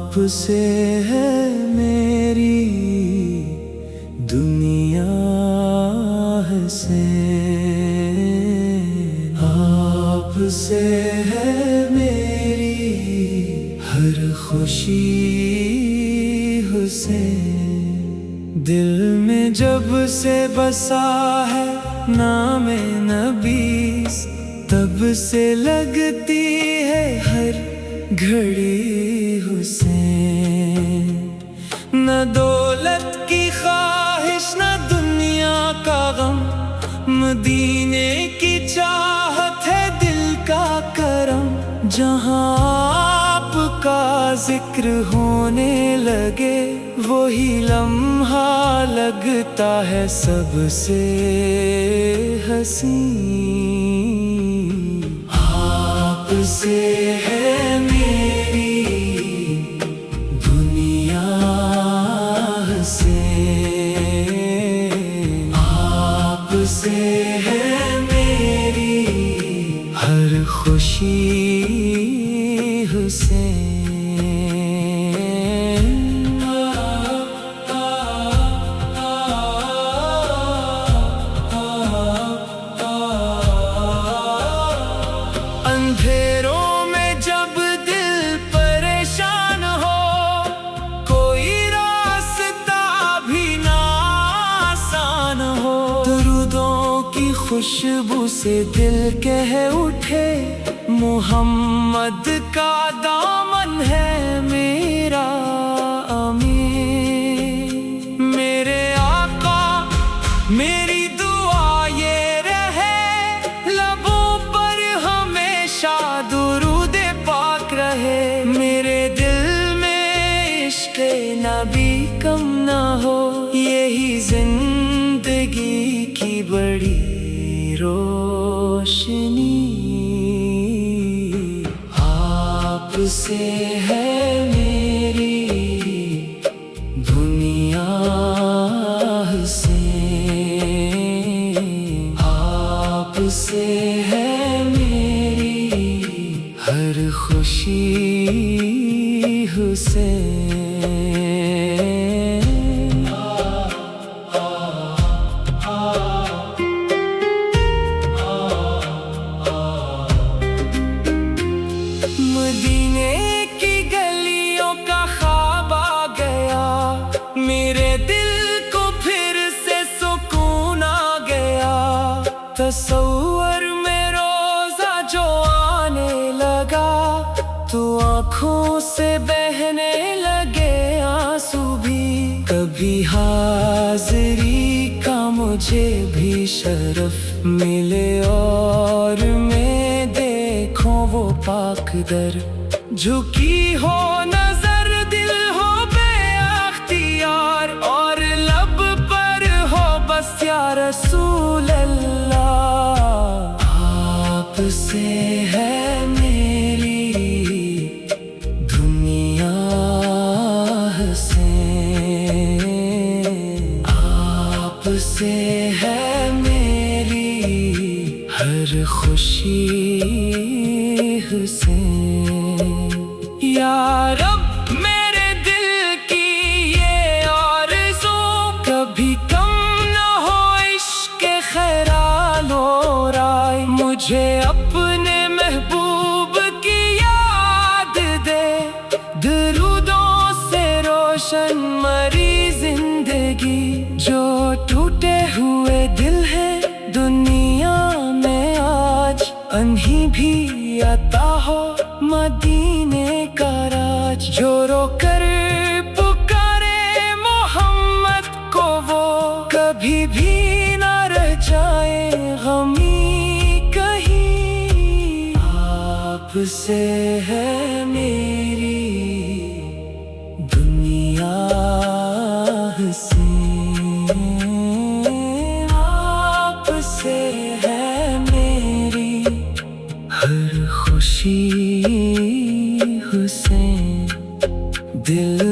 आपसे है मेरी दुनिया से, आपसे है मेरी हर खुशी हुसैन। दिल में जब से बसा है नाम नबी, तब से लगती है हर घड़ी हुसैन। न दौलत की ख्वाहिश न दुनिया का गम, मदीने की चाहत है दिल का करम। जहाँ आपका जिक्र होने लगे वही लम्हा लगता है सबसे हसीन। आपसे है मेरी दुनिया से, आपसे है मेरी हर खुशी हुसैन। अंधेरों में जब दिल परेशान हो, कोई रास्ता भी ना आसान हो, दरूदों की खुशबू से दिल कह उठे मोहम्मद का दामन है मेरा अमीर। मेरे आका मेरी दुआ ये रहे, लबों पर हमेशा दुरूद पाक रहे। मेरे दिल में इश्क़ नबी कम ना हो, यही जिंदगी की बड़ी रोशनी। आपसे है मेरी दुनिया से, आपसे है मेरी हर खुशी हुसैन। मदीने की गलियों का ख्वाब आ गया, मेरे दिल को फिर से सुकून आ गया। तसव्वुर में रोजा जो आने लगा, तो आँखों से बहने लगे आंसू भी। कभी हाज़री का मुझे भी शरफ मिले और मैं देखूं वो पाक दर। झुकी हो नजर दिल हो बेअख्तियार, और लब पर हो बस या रसूल अल्लाह। आपसे है मेरी दुनिया से, आपसे है मेरी हर खुशी हुसैन। या रब मेरे दिल की ये आरज़ू, कभी कम न हो इश्क़ ख़ैराल और आए। मुझे अपने महबूब की याद दे, दरूदों से रोशन मरी जिंदगी। जो टूटे हुए दिल है दुनिया में आज, अनही भी अता हो मदीने का राज। जो रोकर पुकारे मोहम्मद को वो, कभी भी ना रह जाए गमी कहीं। आपसे है मेरी दुनिया से, आपसे है मेरी हर खुशी हुसैन। दिल